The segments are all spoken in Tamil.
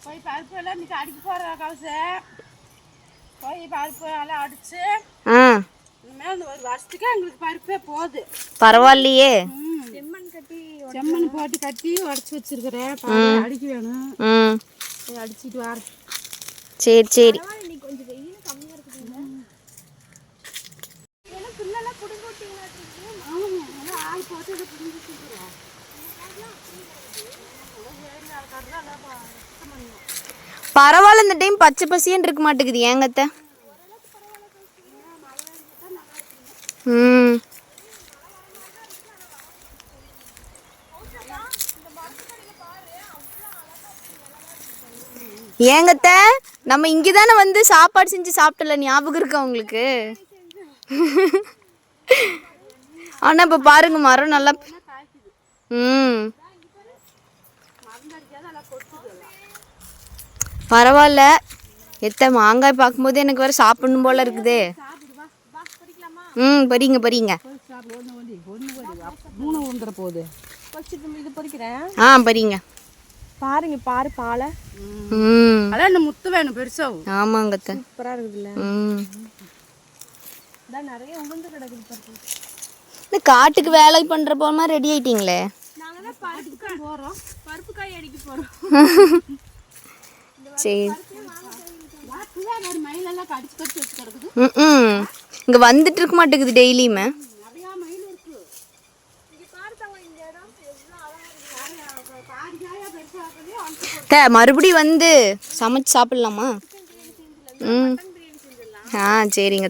போய் பருப்பு எல்லாம் இன்னைக்கு அடிக்க போகிற கவசை போய் பருப்பு எல்லாம் அடிச்சு இனிமேல் ஒரு வருஷத்துக்கு எங்களுக்கு பருப்பே போகுது. பரவாயில்லையே. செம்மண் போட்டு கட்டி உடச்சி வச்சிருக்கிறேன். அடிக்க வேணும். அடிச்சுட்டு வர. சரி சரி. கொஞ்சம் வெயில் கம்மியாக இருக்குதுங்க. ஆள் போட்டு பிடிங்கிட்டு பரவாயில்ல. இந்த டைம் பச்சை பசியன்னு இருக்க மாட்டேங்குது ஏங்கத்த. ஏங்கத்த நம்ம இங்கதானே வந்து சாப்பாடு செஞ்சு சாப்பிட்டல, ஞாபகம் இருக்கா உங்களுக்கு? ஆனா இப்ப பாருங்க மரம் நல்லா. பரவாயில்ல. மாங்காய் பார்க்கும்போது எனக்கு வேற சாப்பிடணும் போல இருக்குதே. பறிங்க பறிங்க. பறிங்க. பாருங்க பாரு பாலை. அதான் முத்து வேணும் பெருசா. ஆமாங்க சூப்பரா இருக்குதுல்ல. நிறைய உளுந்து கிடக்குது. இந்த காட்டுக்கு வேலை பண்ற போமா ரெடி ஆயிட்டீங்களே. நாங்க பருப்புக்காய் போறோம், பருப்பு காய் அடிக்க போறோம். சரி. மயிலெல்லாம் கடிச்சு கடிச்சு வச்சு கிடக்குது. இங்க வந்துட்டு இருக்க மாட்டேங்குது டெய்லியுமே. மறுபடியும் வந்து சமைச்சு சாப்பிடலாமா? சரிங்க.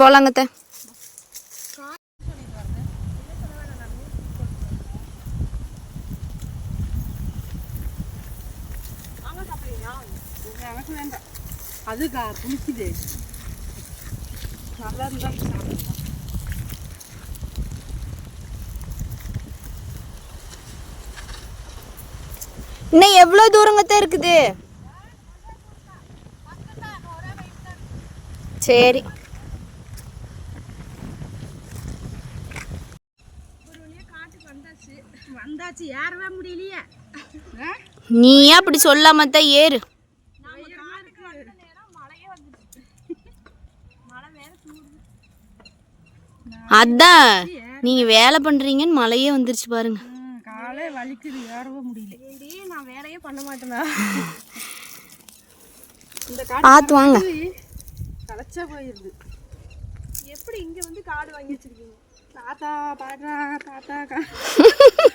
போலாங்க. அது புளிக்குது. நல்லா இருந்தா இன்னும் எவ்வளவு தூரங்கத்தான் இருக்குது? சரி. வந்தாச்சு, ஏறவே முடியலையே. நீ அப்படி சொல்லாமத்தான் ஏறு. அதான் நீங்க வேலை பண்றீங்கன்னு மழையே வந்துருச்சு பாருங்க. காலே வலிக்குது, ஏறவே முடியல. நான் வேலையே பண்ண மாட்டேனா? பார்த்து வாங்க. களைச்சா போயிருது. எப்படி இங்க வந்து காடு வாங்கி வச்சிருக்கீங்க? தாத்தா பாட்டா தாத்தா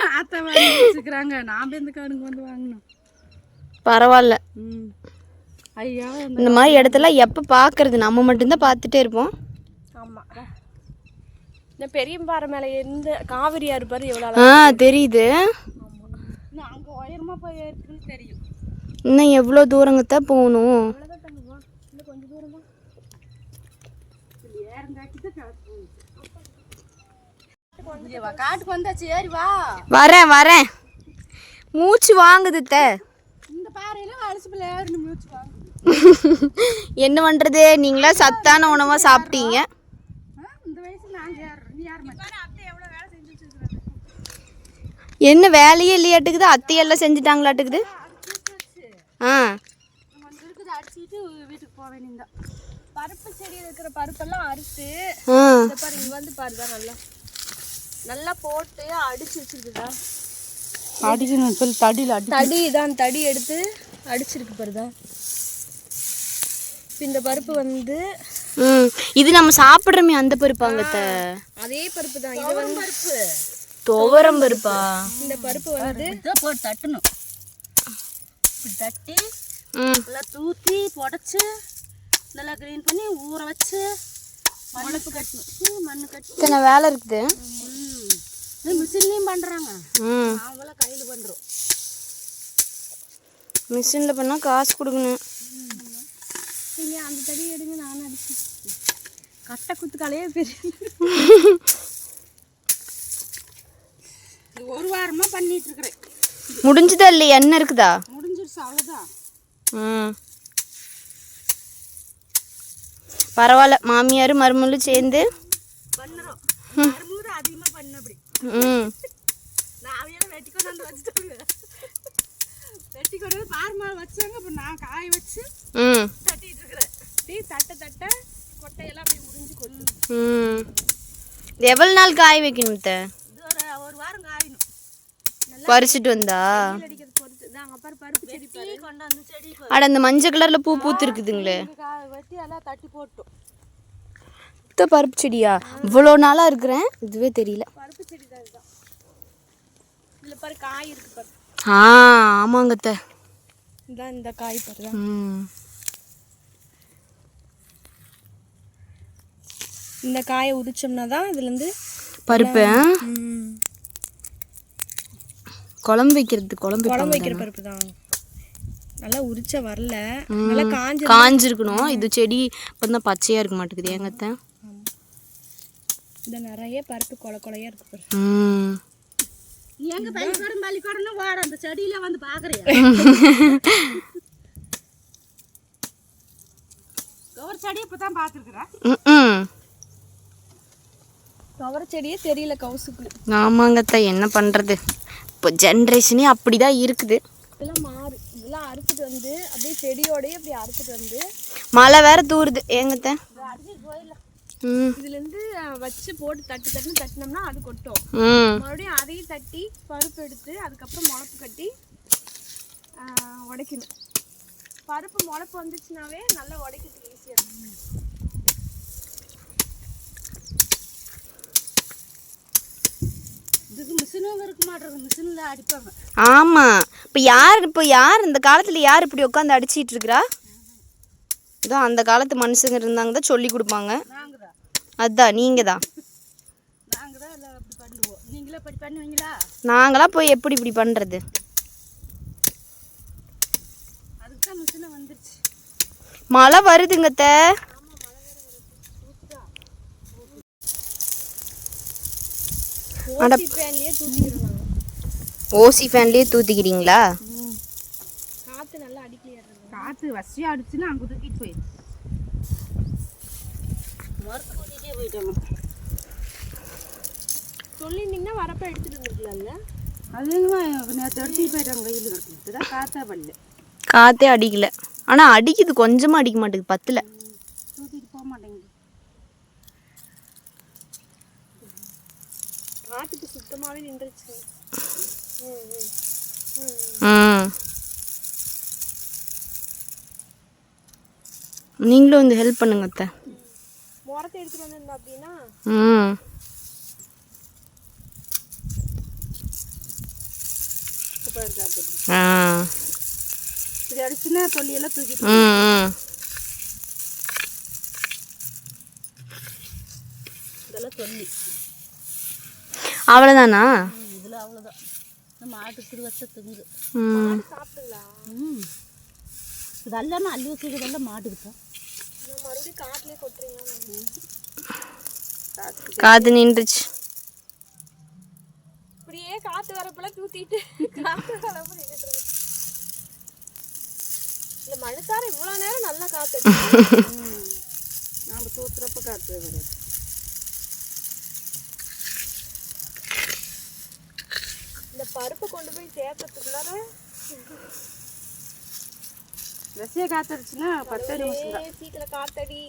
தாத்தா வாங்கி வச்சுக்கிறாங்க. நாம எந்த காடுங்க வந்து வாங்கணும். பரவாயில்ல. ஐயா இந்த மாதிரி இடத்துல எப்போ பார்க்கறது? நம்ம மட்டும்தான் பார்த்துட்டே இருப்போம். ஆமா. இந்த பெரியம்பாறை மேலே இருந்து காவிரி ஆறு பாரு எவ்வளோ தெரியுது. அங்கே உயரமாக போய் இருக்குன்னு தெரியும். இன்னும் எவ்வளோ தூரங்கத்தான் போகணும்? இன்னும் கொஞ்சம் தூரம் தான். காட்டுக்கு வந்தாச்சு, ஏறி வா. வரேன். மூச்சு வாங்குது. இந்த பாறையில அலசி பிள்ளை ஏறணும், மூச்சு வாங்குது. என்ன பண்றது? நீங்களா சத்தான உணவா சாப்பிட்டீங்க. இந்த வயசுல நாங்க என்ன வேலையே இல்லையாட்டுக்குது? அத்தையெல்லாம் செஞ்சுட்டாங்களாட்டுக்குது. வீட்டுக்கு போக வேண்டியதா. பருப்பு செடியில் இருக்கிற பருப்பெல்லாம் அறுத்து பாரு, இங்க வந்து பாருதான் நல்லா நல்லா போட்டு அடிச்சு வச்சிருக்குதா. அடிக்கணும் சொல்லி தடி எடுத்து அடிச்சிருக்கு பாருதான். இந்த பருப்பு வந்து இது நம்ம சாப்பிடுறோமே அந்த பருப்பாங்க. அதே பருப்பு தான். இது வந்து பருப்பு துவரம் பருப்பா? இந்த பருப்பு வந்து போட்டு தட்டணும். இப்படி தட்டி நல்லா தூத்தி புடச்சி நல்லா கிளீன் பண்ணி ஊற வச்சு மண்ணு கட்டணும். மண்ணு கட்டி இத்தனை வேலை இருக்குது. மிஷின்லையும் பண்ணுறாங்க. அவங்களாம் கையில் பண்ணுறோம். மிஷினில் பண்ணால் காசு கொடுக்கணும். இல்லையா அந்த தடி எடுங்க, நானும் அடிச்சு கட்டை குத்துக்காலையே பெரிய. ஒரு வாரமாக பண்ணிட்டு இருக்கிறேன். முடிஞ்சுதா இல்லையா? என்ன இருக்குதா? முடிஞ்சிருச்சு, அவ்வளோதான். பரவாயில்ல. மாமியார் மருமகளும் சேர்ந்து பண்ணுறோம். வரும்போது அதிகமாக பண்ண அப்படி நான் அவையெல்லாம் வெட்டி கொண்டு வந்து வச்சுட்டு வெட்டி கொண்டு வந்து பாரமாக வச்சாங்க. அப்புறம் நான் காய வச்சு தட்டிட்டு இருக்கிறேன். அப்படியே தட்ட கொட்டையெல்லாம் அப்படியே உறிஞ்சு கொண்டு எவ்வளவு நாள் காய வைக்கணும்? இது ஒரு வாரம் காயணும். பறிச்சுட்டு வந்தா அடிக்கிறது பொறுத்து நாங்கள் அப்புறம் பருப்பு செடி வெட்டி கொண்டு வந்து செடி அட அந்த மஞ்சள் கலர்ல பூ பூத்து இருக்குதுங்களே, வெட்டி எல்லாம் தட்டி போட்டோம். பருப்பு செடியா? இவ்வளோ நாளா இருக்கிறேன், இதுவே தெரியல. பருப்பு செடி தான் இதுதான். இதில் பாரு காய் இருக்கு பாரு. ஆமாங்கத்த, இதான் இந்த காய் பாரு. இந்த காயை உரிச்சோம்னா தான் இதுலேருந்து பருப்பு குழம்பு வைக்கிறது. குழம்பு வைக்கிற பருப்பு தான். நல்லா உரிச்ச வரல, நல்லா காஞ்சிருக்கணும். இது செடி இப்போ பச்சையா இருக்க மாட்டேங்குது ஏங்கத்த. இந்த நிறைய பருப்பு கொலையா இருக்கு பாரு. எங்க பள்ளிக்கூடம்னு வாட அந்த செடியில வந்து பாக்குறியா? ஒரு செடி இப்பதான் பாத்துருக்குறேன். துவர செடியே தெரியல கவுசுக்கு. ஆமாங்கத்த, என்ன பண்றது, இப்போ ஜென்ரேஷனே அப்படிதான் இருக்குது. இதெல்லாம் மாறி இதெல்லாம் அறுத்துட்டு வந்து அப்படியே செடியோடய அப்படி அறுத்துட்டு வந்து மழை வேற தூருது ஏங்கத்த. இதுலேருந்து வச்சு போட்டு தட்டினோம்னா அது கொட்டும். மறுபடியும் அதையும் தட்டி பருப்பு எடுத்து அதுக்கப்புறம் முளப்பு கட்டி உடைக்கணும். பருப்பு முளப்பு வந்துச்சுனாவே நல்லா உடைக்கிறதுக்கு ஈஸியாக இருக்கும். இதுக்கு மிஷினும் இருக்க மாட்டேங்குது, மிஷினில் அடிப்பாங்க. ஆமாம், இப்போ யார் இந்த காலத்தில் யார் இப்படி உட்காந்து அடிச்சிட்டு இருக்கிறா? இதோ அந்த காலத்து மனுஷங்க இருந்தாங்க தான் சொல்லி கொடுப்பாங்க. அதுதான் நீங்கள் தான். நாங்கள் தான் எல்லாம் அப்படி பண்ணுவோம். நீங்களே அப்படி பண்ணுவீங்களா? நாங்களாம் போய் எப்படி இப்படி பண்ணுறது? அதுக்கு தான் மிஷினை வந்துருச்சு. மழை வருதுங்கத்த. ஓசி ஃபேன்லேயே தூத்திக்கிறீங்களா? காற்று நல்லா அடிக்கலையா? காற்று வசியாக அடிச்சுன்னா அங்கே தூக்கிட்டு போயிடுச்சு. மரத்து கூட்டிகிட்டே போயிட்டோம். சொல்லியிருந்தீங்கன்னா வரப்போ எடுத்துகிட்டு வந்துருக்கலாம்ல. அதுங்க நேற்று எடுத்துகிட்டு போயிட்டாங்க. வெயில் கிடக்குது தான் காற்றா பண்ணல, காற்றே அடிக்கல. ஆனால் அடிக்குது, கொஞ்சமாக அடிக்க மாட்டேங்குது, பத்தில் தூக்கிட்டு போக மாட்டேங்குது. காற்றுக்கு சுத்தமாகவே நின்றுச்சு. நீங்களும் வந்து ஹெல்ப் பண்ணுங்க அத்தை. மரத்தை எடுத்துட்டு வந்திருந்தா அப்படின்னா இப்படி அடிச்சுன்னா தொல்லியெல்லாம் தூக்கிட்டு இதெல்லாம் சொல்லி அவ்வளோதானா? இதில் அவ்வளோதான். நம்ம மாட்டுக்கு வச்ச திங்கு சாப்பிடலாம். இதெல்லாம் அள்ளி வச்சுக்கிறதெல்லாம் மாட்டுக்கு தான். மறுபடியும் காட்டுலேயே கொட்டுறீங்க. காற்று நின்றுச்சு. இப்படியே காற்று வரப்பெல்லாம் தூத்திட்டு காற்று வரப்ப நின்றுட்டு இருக்கு. இந்த மழைக்கார இவ்வளோ நேரம் நல்லா காற்று நாம் தூத்துறப்ப காற்று வரும். இந்த பருப்பை கொண்டு போய் சேர்க்கறதுக்குள்ளார ரசியா காத்துருச்சுன்னா 10 நிமிஷம் தான். சீக்கிரம் காத்தடி.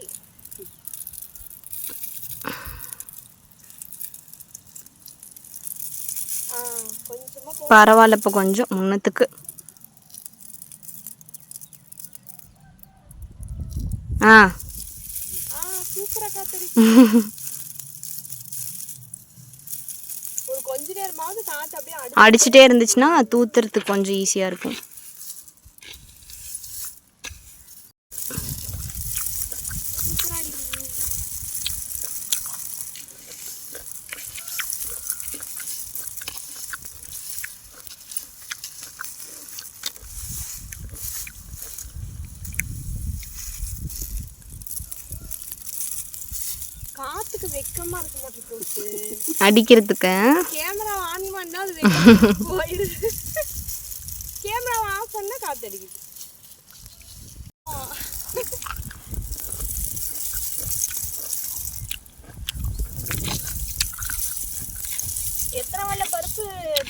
கொஞ்சமா பரவாயில்ல, இப்போ கொஞ்சம் முன்னத்துக்கு. சூப்பரா காத்தடி. ஒரு கொஞ்ச நேரமாவது காத்து அப்படியே அடிச்சுட்டே இருந்துச்சுன்னா தூத்துறதுக்கு கொஞ்சம் ஈஸியா இருக்கும். காத்துக்கு வெக்கமா இருக்க மாட்டேங்குது அடிக்கிறதுக்கு. கேமரா ஆன் பண்ணா அது வெக்கமா போயிடுது. கேமரா ஆஃப் பண்ணா காத்து அடிக்குது.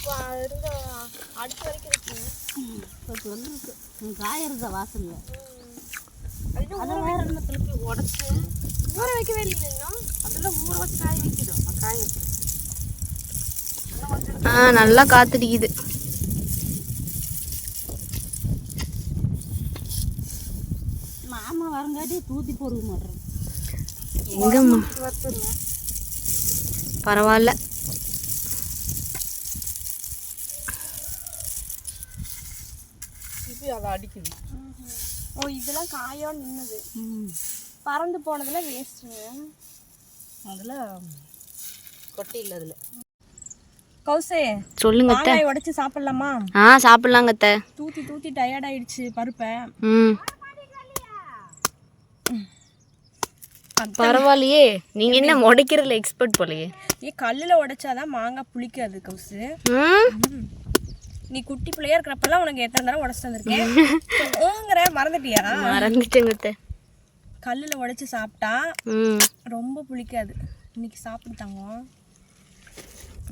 இப்போ இருந்த அடுத்த வரைக்கும் இருக்குங்க. இப்போ சொல்லிருக்கு காயிருந்த வாசல்ல அது அதை வேற என்ன திருப்பி உடச்சி ஊற வைக்கவே இல்லை இன்னும். அதெல்லாம் ஊற வச்சு காய வைக்கணும். காய வைக்கணும். நல்லா காத்தடிக்குது. மாமா வரங்காட்டி தூத்தி போடுக்க மாட்டேன். எங்கம்மா பரவாயில்ல. இப்போ அதை அடிக்குது. ஓ இதெல்லாம் காயோடு நின்னது. பறந்து போனதுல வேஸ்ட்டுங்க. அதில் கொட்டை இல்லை. அதில் கௌசே சொல்லுங்க அத்தை. மாங்காய் உடைச்சு சாப்பிடலாமா? சாப்பிடலாங்க அத்தை. தூத்தி தூத்தி டயர்ட் ஆயிடுச்சு பருப்பை. பரவாயில்லையே, நீங்க என்ன உடைக்கிறதுல எக்ஸ்பர்ட் போலயே. கல்லுல உடைச்சாதான் மாங்காய் புளிக்காது கௌசு. நீ குட்டி பிள்ளையா இருக்கிறப்பெல்லாம் உனக்கு எத்தனை தடவை உடச்சு தந்திருக்கேன். மறந்துட்டியா? மறந்துட்டேங்க அத்தை. கல்லுல உடைச்சு சாப்பிட்டா ரொம்ப புளிக்காது. இன்னைக்கு சாப்பிட்டாங்க.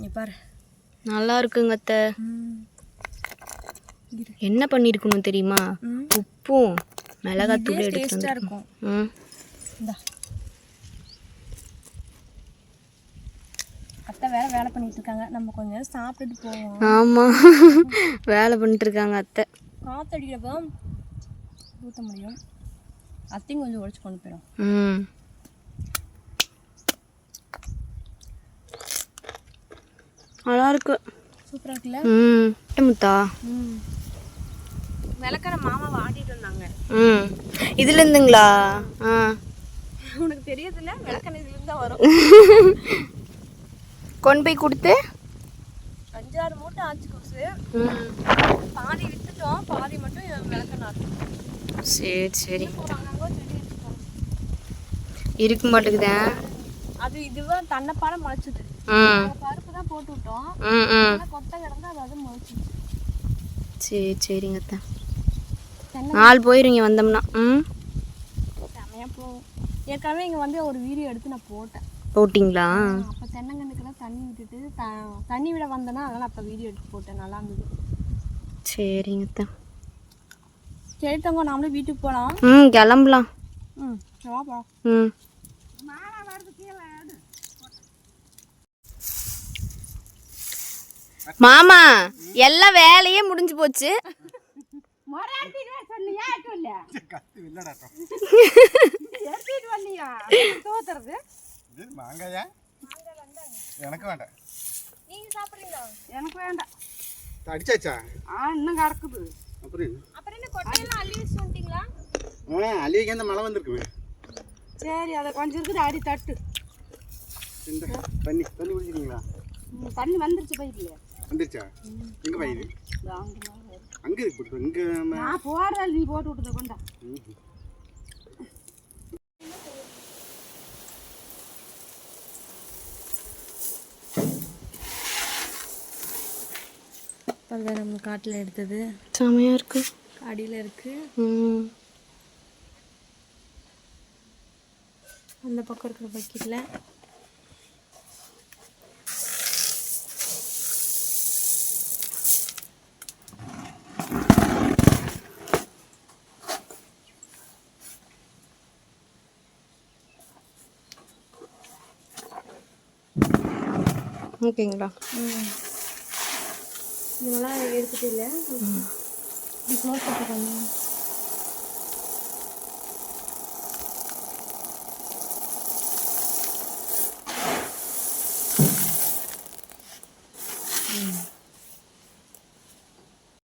நீ பாரு நல்லா இருக்குங்க அத்தை. என்ன பண்ணிருக்கணும் தெரியுமா? உப்பும் மிளகாத்தூள் எடுத்து இருக்கும். அத்தை வேற வேலை பண்ணிட்டு இருக்காங்க. நம்ம கொஞ்சம் சாப்பிட்டுட்டு போவோம். ஆமா, வேலை பண்ணிட்டு இருக்காங்க அத்தை. காத்தடிக்கிறப்போ ஊற்ற முடியும். அத்தையும் கொஞ்சம் உடைச்சு கொண்டு போயிடும். நல்லா இருக்கு. சூப்பரா இருக்குல்ல? முத்தா விளக்கற மாமா வாட்டிட்டு வந்தாங்க. இதுல இருந்துங்களா? உனக்கு தெரியுதுல்ல, விளக்கணை இதுல இருந்து தான் வரும். கொண்டு போய் கொடுத்து 5-6 மூட்டை ஆச்சு கோசு. பாதி வித்துட்டோம், பாதி மட்டும் விளக்கணாரு. சரி சரி, அங்கங்க செடி வச்சுட்டோம். இருக்க மாட்டேங்குதா? அது இதுவும் தன்னைப்பால முளைச்சது. பருப்பு தான் போட்டு விட்டோம். கொட்டை கிடந்து அது முளைச்சிச்சு. சரி சரிங்க அத்தை. நாள் போயிருங்க வந்தோம்னா. செமையா போகும். ஏற்கனவே இங்கே வந்து ஒரு வீடியோ எடுத்து நான் போட்டேன். போட்டிங்களா? அப்போ தென்னங்கன்றுக்கெல்லாம் தண்ணி விட்டுட்டு தண்ணி விட வந்தேன்னா அதனால் அப்போ வீடியோ எடுத்து போட்டேன். நல்லா இருந்தது. சரிங்க அத்தை. சரி தங்க, நாமளும் வீட்டுக்கு போகலாம். கிளம்பலாம். வா போகலாம். மாமா எல்லாம் வேலையே முடிஞ்சு போச்சு. எனக்கு வேண்டாம். நீங்க சாப்பிடுறீங்களா? எனக்கு வேண்டாம். அடிச்சாச்சா? இன்னும் கிடக்குது. அப்புறம் என்ன கொட்டையெல்லாம் அள்ளி வச்சு வந்துட்டீங்களா? அள்ளி வைக்க அந்த மழை வந்திருக்குமே. சரி, அதை கொஞ்சம் இருக்குது, அடி தட்டு. தண்ணி தண்ணி குடிக்கிறீங்களா? தண்ணி வந்துருச்சு பைப்பில். வந்துருச்சா? எங்க பயிர்? அங்கே இருக்கு. இங்கே நான் போடுறேன், நீ போட்டு விட்டுத கொண்டா. அதுதான் நம்ம காட்டில் எடுத்தது. செமையா இருக்கு. அடியில் இருக்கு. அந்த பக்கம் இருக்கிற பக்கெட்டில் ஓகேங்களா? இதெல்லாம் எடுத்துட்டு இல்லை க்ளோஸ் பண்ணிக்கோங்க.